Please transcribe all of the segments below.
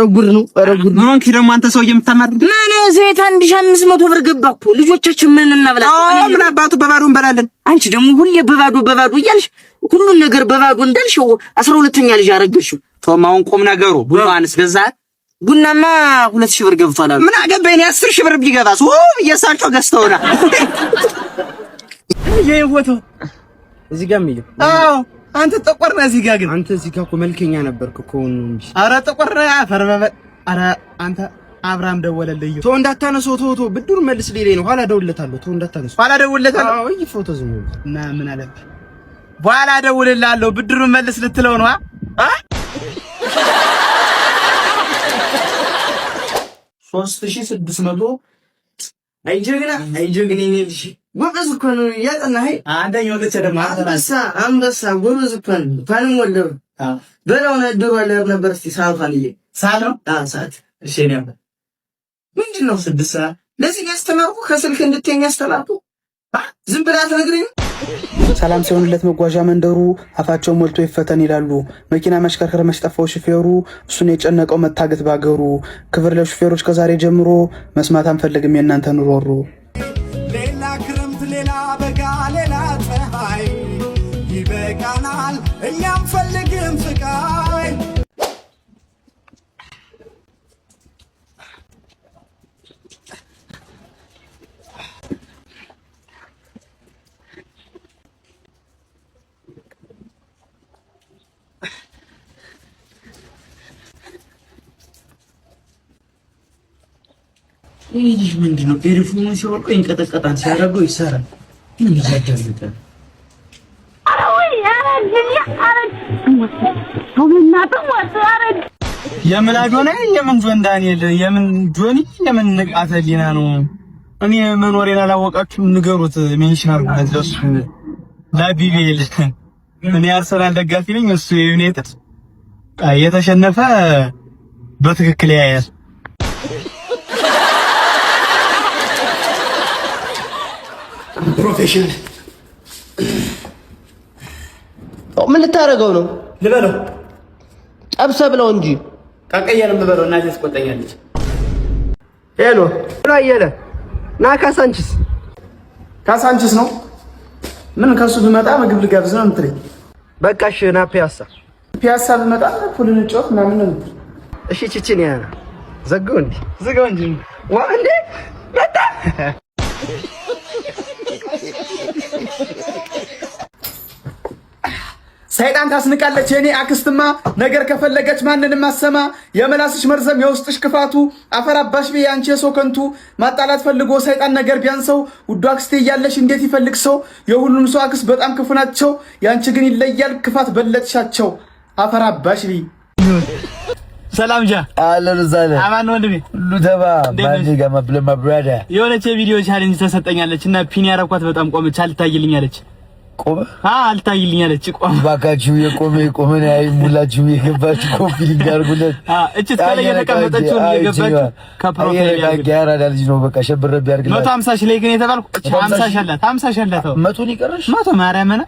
ጉድ ነው። ኧረ ጉድ ነው። ምን ደግሞ አንተ ሰውዬ የምታማርድ ምን ዘይት 1500 ብር ገባ እኮ ልጆቻችን ምን እናብላ? ምን አባቱ በባዶ እንበላለን። አንቺ ደግሞ ሁሌ በባዶ እያልሽ ሁሉን ነገር በባዶ እንዳልሽ 12ኛ ልጅ አረገሽው። ቶማውን ቁም ነገሩ ቡናንስ ገዛት። ቡናማ 2000 ብር ገብቷል አሉ። ምን አገባኝ 10000 ብር ቢገባስ እየሳቸው ገዝተውና ይሄ ፎቶ እዚህ ጋር የሚለው አንተ ጠቆርና እዚህ ጋር ግን አንተ እዚህ ጋር እኮ መልከኛ ነበርክ እኮ እንጂ። ኧረ ጠቆርና ፈርመበ ኧረ አንተ አብርሃም ደወለልኝ። ተው እንዳታነሰው ተው ብድር መልስ ሊለኝ ነው። ኋላ ደውልለታለሁ። ተው እንዳታነሰው። ኋላ ደውልለታለሁ። አዎ ይሄ ፎቶ ዝም ብሎ እና ምን አለ በኋላ ደውልልሃለሁ ብድሩን መልስ ልትለው ነው 3600 አይጀግና ይልሽ ወቀስ እኮ ነው ያጠናህ። አንደኛው ለተደማ አንበሳ ጎበዝ እኮ ነው። ታንም ወለው በላው ነበር ነበር እስቲ ሳፋልዬ ሳለው ሰዓት እሺ ነበር ምንድነው 6 ሰዓት ለዚህ ያስተማርኩ ከስልክ እንድትኛ አስተላልኩ ዝም ብላ ተነግረኝ። ሰላም ሲሆንለት መጓዣ መንደሩ አፋቸው ሞልቶ ይፈተን ይላሉ። መኪና መሽከርከር መሽጠፋው ሹፌሩ እሱን የጨነቀው መታገት ባገሩ። ክብር ለሹፌሮች ከዛሬ ጀምሮ መስማት አንፈልግም የእናንተ ኑሮሮ። ሌላ ክረምት ሌላ በጋ ሌላ ፀሐይ ይበቃናል እኛም ፈልግም ስቃይ። ይህ ምንድነው? ኤርፎኑ ሲወርቁ ይንቀጠቀጣል፣ ሲያደርገው ይሰራል። ምን ይያደርጋል? የምን አዶና የምን ጆን ዳንኤል የምን ጆኒ የምን ንቃተ ሊና ነው። እኔ መኖሬን አላወቃችሁም? ንገሩት። ሜንሽን አድርጉለት ለሱ ለቢቢኤል። እኔ አርሰናል ደጋፊ ነኝ፣ እሱ የዩናይትድ። የተሸነፈ በትክክል ያያል። ፕሮፌሽናል ምን ልታረገው ነው? ልበለው ጠብሰ ብለው እንጂ ቀቀየን ልበለው። እናቴ ትቆጣኛለች። ሄሎ አየለ ና ካሳንቺስ ነው። ምን ከሱ ብመጣ ምግብ ልጋብዝ ነው የምትለኝ? በቃ እሺ ና ፒያሳ ብመጣ ፑል እንጫወት ምናምን ነው። እሺ ቺቺን ያ ዘጋው እንጂ ዋ እንዴ መጣ ሰይጣን ታስንቃለች። የኔ አክስትማ ነገር ከፈለገች ማንንም አሰማ። የመላስሽ መርዘም የውስጥሽ ክፋቱ አፈራባሽ ቢ አንቺ የሰው ከንቱ ማጣላት ፈልጎ ሰይጣን ነገር ቢያንሰው ውዱ አክስቴ እያለሽ እንዴት ይፈልግ ሰው። የሁሉም ሰው አክስት በጣም ክፉ ናቸው፣ ያንቺ ግን ይለያል ክፋት በለጥሻቸው። አፈራባሽ ቢ ሰላም ጃ አለን ዛለ አማን ወንድሜ ሁሉ ተባ ባንዲ ጋማ ብለማ ብራዳ የሆነች ቪዲዮ ቻሌንጅ ተሰጠኛለች እና ፒን ያረኳት በጣም ቆመች። አልታይልኛለች ቆመ አልታይልኛለች ቆመ። ባካችሁ የቆመ ነው ሙላችሁ የገባችሁ ኮፒ ሊንጋርጉለት እቺ ታለ የተቀመጠችው የገባችሁ ከፕሮፋይል ያጋራ ዳልጂ ነው። በቃ ሸብረብ ያርግላት 150 ሺህ ላይ ግን የተባልኩ 50 ሺህ አላት 100 ነው ይቀርሽ 100 ማርያምን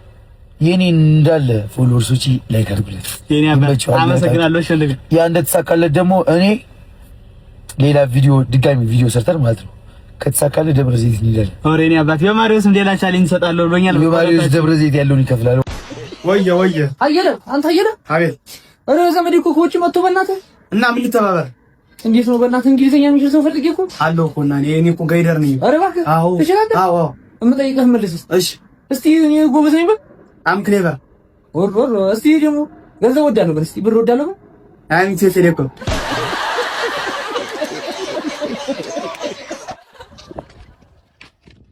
የኔ እንዳለ ፎሎወርሶች ላይክ አድርጉለት። የኔ አባት አመሰግናለሁ። ሸልግ ያ እንደተሳካለት ደግሞ እኔ ሌላ ቪዲዮ ድጋሚ ቪዲዮ ሰርተን ማለት ነው ከተሳካለ ደብረ ዘይት እንሄዳለን። ኦሬኒ አባት የማሪዮስም ሌላ ቻሌንጅ ሰጣለሁ ብሎኛል። የማሪዮስ ደብረ ዘይት ያለውን ይከፍላል። ወየ አየለ አንተ አየለ አቤት እረ ዘመዴ እኮ ከውጭ መጥቶ በእናትህ እና ምን ልተባበር? እንዴት ነው በእናትህ እንግሊዘኛ የሚችል ሰው ፈልጌ እኮ አለው እኮ እና እኔ እኮ ጋይደር ነኝ። ኧረ እባክህ ትችላለህ? አዎ እምጠይቅህ መልስ። እሺ እስቲ እኔ ጎበዝ ነኝ በል አም ክሌቨር ወር እስቲ ደግሞ ገንዘብ ወዳለሁ በል እስቲ ብር ወዳለሁ በል አም ቴሌኮም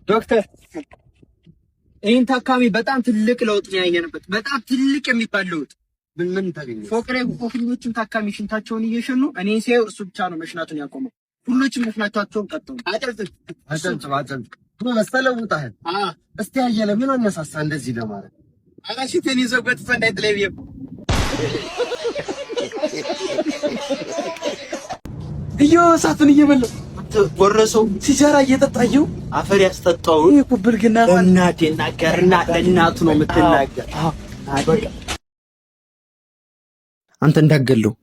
ዶክተር ይሄን ታካሚ በጣም ትልቅ ለውጥ ነው ያየንበት። በጣም ትልቅ የሚባል ለውጥ ምን ታገኘ? ፎቅ ላይ ሁሉም ታካሚ ሽንታቸውን እየሸኑ እኔ ሲያዩ እሱ ብቻ ነው መሽናቱን ያቆመው። ሁሉም መሽናታቸውን ቀጠሉ። አጨብጭብ ብሎ መስተለውጣህ እስቲ አየለ ምን አነሳሳ እንደዚህ ለማለት አላሽተን ይዘውበት ፈንዳይ ጥለብየ እሳቱን እየበላው ወረሰው ሲጃራ እየጠጣየው አፈር ያስጠጣው ኩብልግና እናቴ ናገርና ለእናቱ ነው የምትናገር። አንተ እንዳገለው